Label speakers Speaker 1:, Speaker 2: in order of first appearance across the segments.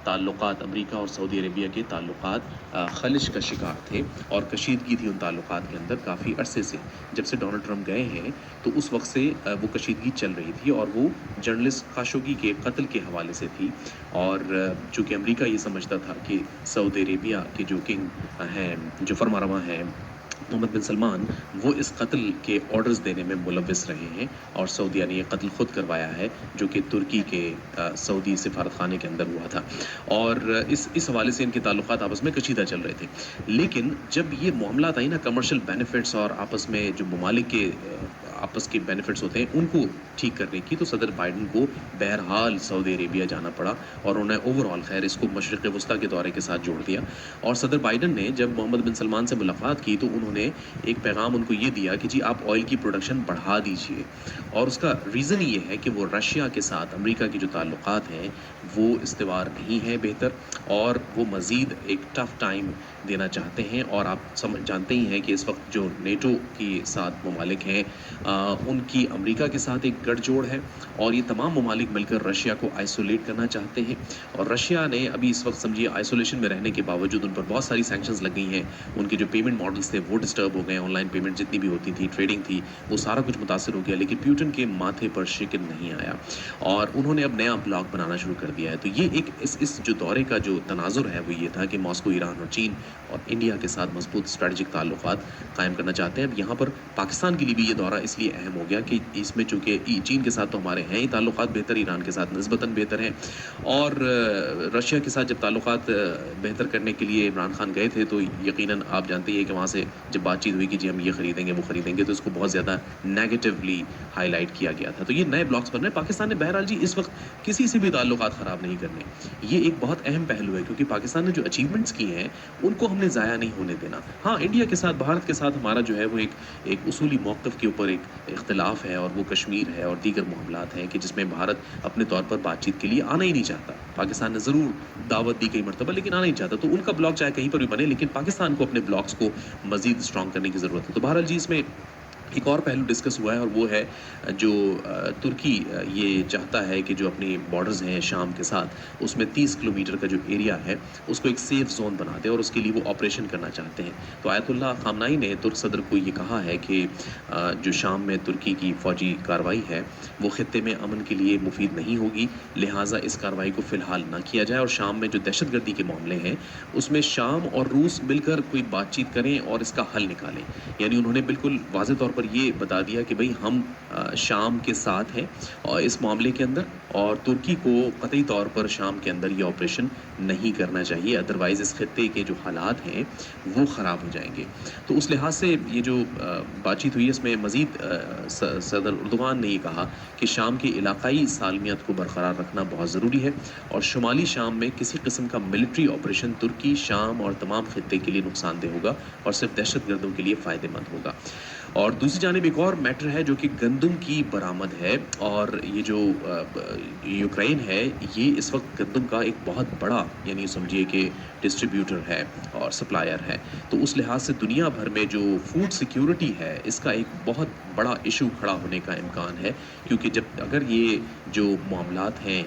Speaker 1: ताल्लुकात अमेरिका और Saudi Arabia के ताल्लुकात खलिश का शिकार थे और कशीदगी थी उन ताल्लुकात के अंदर काफ़ी अरसे से। जब से डोनाल्ड ट्रंप गए हैं तो उस वक्त से वो कशीदगी चल रही थी और वो जर्नलिस्ट खाशोगी के कत्ल के हवाले से थी। और चूँकि अमेरिका ये समझता था कि सऊदी अरेबिया के जो किंग हैं, जो फरमारवा हैं मोहम्मद बिन सलमान, वो इस कत्ल के ऑर्डर्स देने में मुलव्विस रहे हैं और सऊदीया ने ये कत्ल खुद करवाया है, जो कि तुर्की के सऊदी सिफारत खाने के अंदर हुआ था। और इस हवाले से इनके ताल्लुकात आपस में कशीदा चल रहे थे। लेकिन जब ये मामला आई ना कमर्शियल बेनिफिट्स और आपस में जो ममालिक के आपस के बेनिफिट्स होते हैं उनको ठीक करने की, तो सदर बाइडन को बहरहाल सऊदी अरेबिया जाना पड़ा और उन्होंने ओवरऑल खैर इसको मशरिक़ वस्ता के दौरे के साथ जोड़ दिया। और सदर बाइडन ने जब मोहम्मद बिन सलमान से मुलाकात की तो उन्होंने एक पैगाम उनको ये दिया कि जी आप ऑयल की प्रोडक्शन बढ़ा दीजिए। और उसका रीज़न ये है कि वो रशिया के साथ अमेरिका की जो ताल्लुकात हैं वो इस्तेवार नहीं है बेहतर, और वो मज़ीद एक टफ़ टाइम देना चाहते हैं। और आप जानते ही हैं कि इस वक्त जो नेटो के साथ ममालिक हैं उनकी अमेरिका के साथ एक गठजोड़ है और ये तमाम ममालिक मिलकर रशिया को आइसोलेट करना चाहते हैं। और रशिया ने अभी इस वक्त समझिए आइसोलेशन में रहने के बावजूद उन पर बहुत सारी सैंक्शंस लग गई हैं। उनके जो पेमेंट मॉडल्स थे वो डिस्टर्ब हो गए, ऑनलाइन पेमेंट जितनी भी होती थी, ट्रेडिंग थी, वो सारा कुछ मुतासर हो गया। लेकिन प्यूटन के माथे पर शिकन नहीं आया और उन्होंने अब नया ब्लॉक बनाना शुरू कर दिया है। तो ये एक इस जो दौरे का जो तनाजुर है वो ये था कि मॉस्को ईरान और चीन और इंडिया के साथ मजबूत स्ट्रेटजिक ताल्लुकात कायम करना चाहते हैं। अब यहाँ पर पाकिस्तान के लिए भी ये दौरा इसलिए अहम हो गया कि इसमें चूँकि चीन के साथ तो हमारे हैं ही ताल्लुकात बेहतर, ईरान के साथ निस्बतन बेहतर हैं, और रशिया के साथ जब ताल्लुकात बेहतर करने के लिए इमरान खान गए थे तो यकीनन आप जानते ही हैं कि वहाँ से जब बातचीत हुई कि जी हम ये ख़रीदेंगे वो ख़रीदेंगे, तो इसको बहुत ज़्यादा नेगेटिवली हाईलाइट किया गया था। तो ये नए ब्लॉक्स बन रहे हैं। पाकिस्तान ने बहरहाल जी इस वक्त किसी से भी ताल्लुकात ख़राब नहीं करने, ये एक बहुत अहम पहलू है क्योंकि पाकिस्तान ने जो अचीवमेंट्स की हैं उनको हमने ज़ाया नहीं होने देना। हाँ, इंडिया के साथ, भारत के साथ हमारा जो है वो एक उसूली मौक़िफ़ के ऊपर एक इख्तिलाफ़ है और वो कश्मीर है और दीगर मामलात हैं कि जिसमें भारत अपने तौर पर बातचीत के लिए आना ही नहीं चाहता। पाकिस्तान ने ज़रूर दावत दी कई मरतबा लेकिन आना नहीं चाहता, तो उनका ब्लॉक चाहे कहीं पर भी बने लेकिन पाकिस्तान को अपने ब्लॉक्स को मज़ीद स्ट्रॉन्ग करने की ज़रूरत है। तो बहरहाल जी इसमें एक और पहलू डिस्कस हुआ है और वो है जो तुर्की ये चाहता है कि जो अपनी बॉर्डर्स हैं शाम के साथ उसमें 30 किलोमीटर का जो एरिया है उसको एक सेफ़ जोन बना दे और उसके लिए वो ऑपरेशन करना चाहते हैं। तो आयतुल्लाह ख़ामनाई ने तुर्क सदर को ये कहा है कि जो शाम में तुर्की की फ़ौजी कार्रवाई है वो ख़ित्ते में अमन के लिए मुफीद नहीं होगी, लिहाजा इस कार्रवाई को फ़िलहाल ना किया जाए और शाम में जो दहशतगर्दी के मामले हैं उसमें शाम और रूस मिलकर कोई बातचीत करें और इसका हल निकालें। यानी उन्होंने बिल्कुल वाज़ेह तौर पर ये बता दिया कि भाई हम शाम के साथ हैं और इस मामले के अंदर, और तुर्की को कतई तौर पर शाम के अंदर ये ऑपरेशन नहीं करना चाहिए, अदरवाइज़ इस खित्ते के जो हालात हैं वो ख़राब हो जाएंगे। तो उस लिहाज से ये जो बातचीत हुई इसमें मज़ीद सदर उर्दुगान ने ये कहा कि शाम की इलाकाई सालमियत को बरकरार रखना बहुत ज़रूरी है और शुमाली शाम में किसी किस्म का मिलिट्री ऑपरेशन तुर्की, शाम और तमाम खित्ते के लिए नुकसानदेह होगा और सिर्फ दहशतगर्दों के लिए फ़ायदेमंद होगा। और दूसरी जानिब एक और मैटर है जो कि गंदम की बरामद है, और ये जो यूक्रेन है ये इस वक्त गंदम का एक बहुत बड़ा यानी समझिए कि डिस्ट्रीब्यूटर है और सप्लायर है। तो उस लिहाज से दुनिया भर में जो फूड सिक्योरिटी है इसका एक बहुत बड़ा इशू खड़ा होने का इम्कान है, क्योंकि जब अगर ये जो मामलात हैं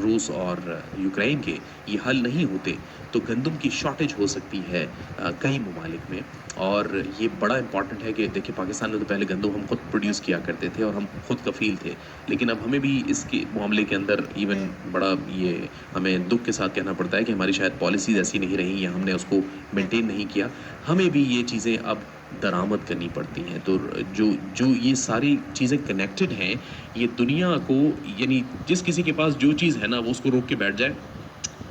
Speaker 1: रूस और यूक्रेन के ये हल नहीं होते तो गंदम की शॉर्टेज हो सकती है कई ममालिक में। और ये बड़ा इंपॉर्टेंट है कि देखिए पाकिस्तान में तो पहले गंदम हम खुद प्रोड्यूस किया करते थे और हम खुद कफ़ील थे, लेकिन अब हमें भी इसके मामले के अंदर इवन बड़ा ये हमें दुख के साथ कहना पड़ता है कि हमारी शायद पॉलिसीज़ ऐसी नहीं रही या हमने उसको मेंटेन नहीं किया, हमें भी ये चीज़ें अब दरामद करनी पड़ती हैं। तो जो ये सारी चीज़ें कनेक्टेड हैं ये दुनिया को, यानी जिस किसी के पास जो चीज़ है ना वो उसको रोक के बैठ जाए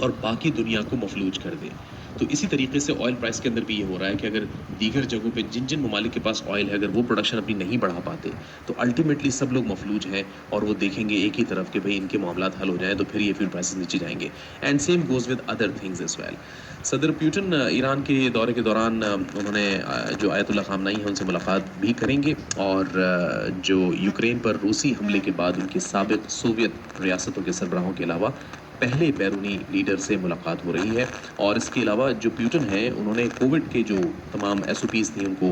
Speaker 1: और बाकी दुनिया को मफलूज कर दे। तो इसी तरीके से ऑयल प्राइस के अंदर भी ये हो रहा है कि अगर दीगर जगहों पे जिन जिन ममालिक के पास ऑयल है अगर वो प्रोडक्शन अपनी नहीं बढ़ा पाते तो अल्टीमेटली सब लोग मफलूज हैं और वो देखेंगे एक ही तरफ कि भाई इनके मामलात हल हो जाएं तो फिर ये फ्यूल प्राइसेस नीचे जाएंगे। And same goes with other things as well. सदर पुतिन ईरान के दौरे के दौरान उन्होंने जो आयतुल्लाह ख़ामनाई हैं उनसे मुलाकात भी करेंगे और जो यूक्रेन पर रूसी हमले के बाद उनकी साबिक़ सोवियत रियासतों के सरबराहों के अलावा पहले बैरूनी लीडर से मुलाकात हो रही है। और इसके अलावा जो प्यूटन है उन्होंने कोविड के जो तमाम SOPs थी उनको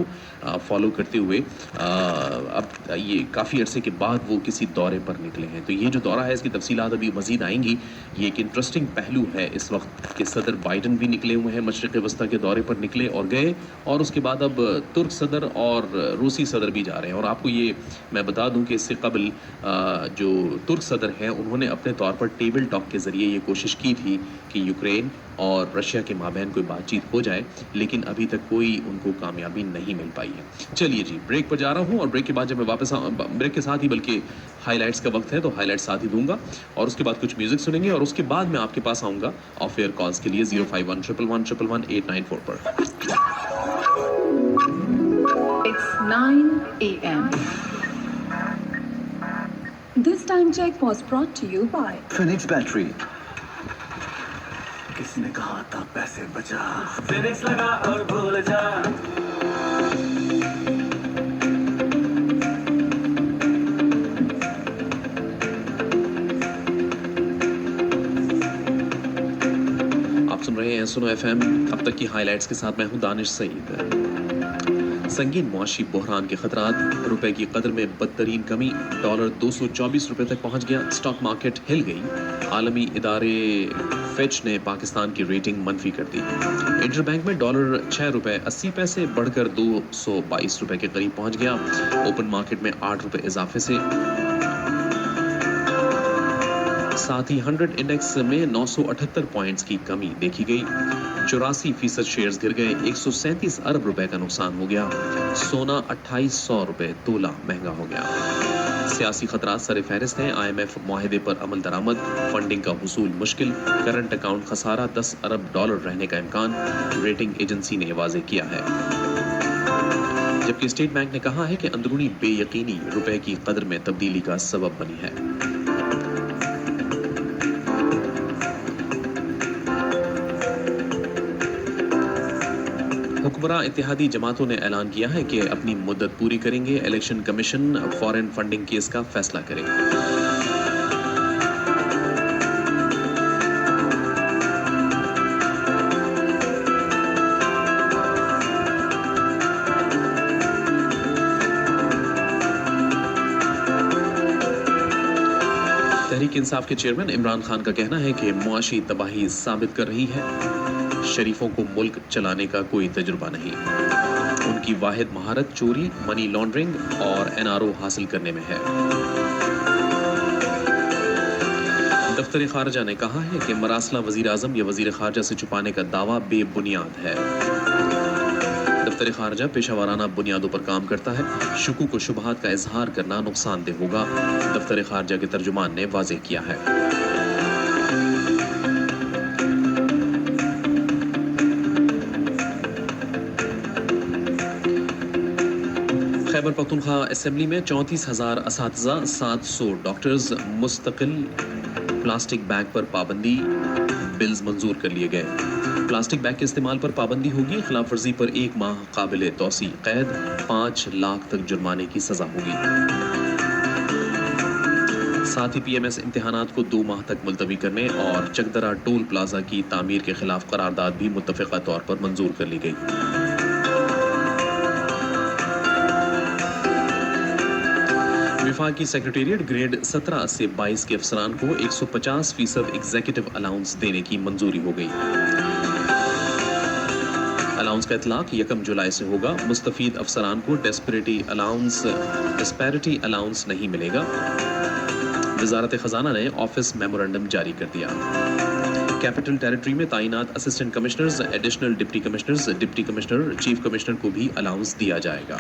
Speaker 1: फॉलो करते हुए अब ये काफ़ी अरसे के बाद वो किसी दौरे पर निकले हैं। तो ये जो दौरा है इसकी तफसीलात अभी मज़ीद आएंगी। ये एक इंटरेस्टिंग पहलू है इस वक्त कि सदर बाइडन भी निकले हुए हैं, मशरिक़ वस्ता के दौरे पर निकले और गए, और उसके बाद अब तुर्क सदर और रूसी सदर भी जा रहे हैं। और आपको ये मैं बता दूं कि इससे कबल जो तुर्क सदर हैं उन्होंने अपने तौर पर टेबल टॉक के ज़रिए ये कोशिश की थी कि यूक्रेन और रशिया के माबैन कोई बातचीत हो जाए, लेकिन अभी तक कोई उनको कामयाबी नहीं मिल पाई है। चलिए जी, ब्रेक पर जा रहा हूँ और ब्रेक के बाद जब मैं वापस ब्रेक के साथ ही बल्कि हाईलाइट्स का वक्त है तो हाईलाइट्स साथ ही दूंगा, और उसके बाद कुछ म्यूजिक सुनेंगे, और उसके बाद मैं आपके पास आऊँगा ऑफ एयर कॉल्स के लिए 05111111894 पर।
Speaker 2: It's 9 a.m. This time check was brought to you by
Speaker 3: Phoenix Battery. किसने कहा था पैसे बचा? Phoenix लगा और भूल जा।
Speaker 1: आप सुन रहे हैं सुनो FM। अब तक की हाईलाइट्स के साथ मैं हूं दानिश सईद। संगीन मुआशी बहरान के खतरात, रुपए की कदर में बदतरीन कमी, डॉलर 224 रुपए तक पहुंच गया, स्टॉक मार्केट हिल गई, आलमी इदारे फिच ने पाकिस्तान की रेटिंग मनफी कर दी, इंटरबैंक में डॉलर 6 रुपए 80 पैसे बढ़कर 222 रुपए के करीब पहुंच गया, ओपन मार्केट में 8 रुपए इजाफे से। साथ ही 100 इंडेक्स में 978 पॉइंट्स की कमी देखी गई, 84% शेयर्स गिर गए, 137 अरब रुपए का नुकसान हो गया, सोना 2800 रुपए तोला महंगा हो गया। सियासी खतरात सर फहरिस्त हैं, IMF मुआहदे पर अमल दरामद, फंडिंग का हुसूल मुश्किल, करंट अकाउंट खसारा, 10 अरब डॉलर रहने का इम्कान, रेटिंग एजेंसी ने वाज़ेह किया है। जबकि स्टेट बैंक ने कहा है कि अंदरूनी बेयकीनी रुपए की कदर में तब्दीली का सबब बनी है। हुक्मरान इत्तेहादी जमातों ने ऐलान किया है कि अपनी मुद्दत पूरी करेंगे, election commission foreign funding case का फैसला करे। तहरीक इंसाफ के चेयरमैन इमरान खान का कहना है कि मुआशी तबाही साबित कर रही है, शरीफों को मुल्क चलाने का कोई तजुर्बा नहीं, उनकी वाहिद महारत चोरी, मनी लॉन्ड्रिंग और NRO हासिल करने में है। दफ्तर खारजा ने कहा है कि मरासला वजीर आजम या वजीर खारजा से छुपाने का दावा बेबुनियाद है। दफ्तर खारजा पेशावराना बुनियादों पर काम करता है, शुकूक व शुबहात का इजहार करना नुकसानदेह होगा, दफ्तर खारजा के तर्जुमान ने वाज़ेह किया है। खैबर पख्तूनख्वा असेंबली में 34,000 असातिज़ा, 700 डॉक्टर्स, मुस्तकिल प्लास्टिक बैग पर पाबंदी, बिल्स मंजूर कर लिए गए। प्लास्टिक बैग के इस्तेमाल पर पाबंदी होगी, खिलाफ वर्जी पर 1 माह काबिल तौसी कैद, 5 लाख तक जुर्माने की सजा होगी। साथ ही PMS इम्तिहानात को 2 माह तक मुलतवी करने और चकदरा टोल प्लाजा की तामीर के खिलाफ करारदाद भी मुत्तफ़िक़ा तौर पर मंजूर कर ली गई। विफाकी सेक्रेटेरिएट ग्रेड 17 से 22 के अफसरान को 150% एग्जीक्यूटिव अलाउंस देने की मंजूरी हो गई। अलाउंस का इतलाक 1 जुलाई से होगा। मुस्तफीद अफसरान को डिस्पैरिटी अलाउंस नहीं मिलेगा। वजारत खजाना ने ऑफिस मेमोरेंडम जारी कर दिया। कैपिटल टेरिटरी में तैनात assistant commissioners, additional deputy commissioners, deputy commissioner, chief commissioner को भी अलाउंस दिया जाएगा।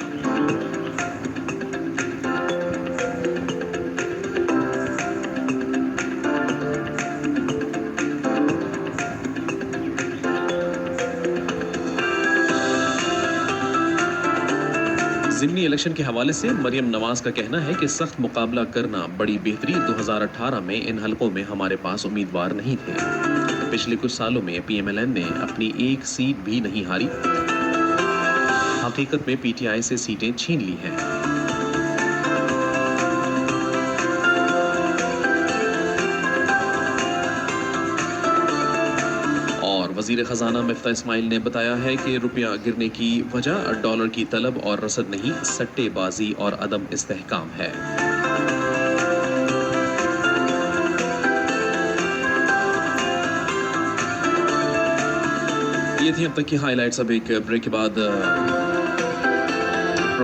Speaker 1: ज़िमनी इलेक्शन के हवाले से मरियम नवाज का कहना है कि सख्त मुकाबला करना बड़ी बेहतरी, 2018 में इन हलकों में हमारे पास उम्मीदवार नहीं थे। पिछले कुछ सालों में PMLN ने अपनी एक सीट भी नहीं हारी। हकीकत में PTI से सीटें छीन ली हैं। وزیر خزانہ مفتاح اسماعیل نے بتایا ہے کہ روپیہ گرنے کی وجہ ڈالر کی طلب اور رسد نہیں، سٹے بازی اور عدم استحکام ہے۔ یہ تھی اب تک کی ہائی لائٹس، اب ایک بریک کے بعد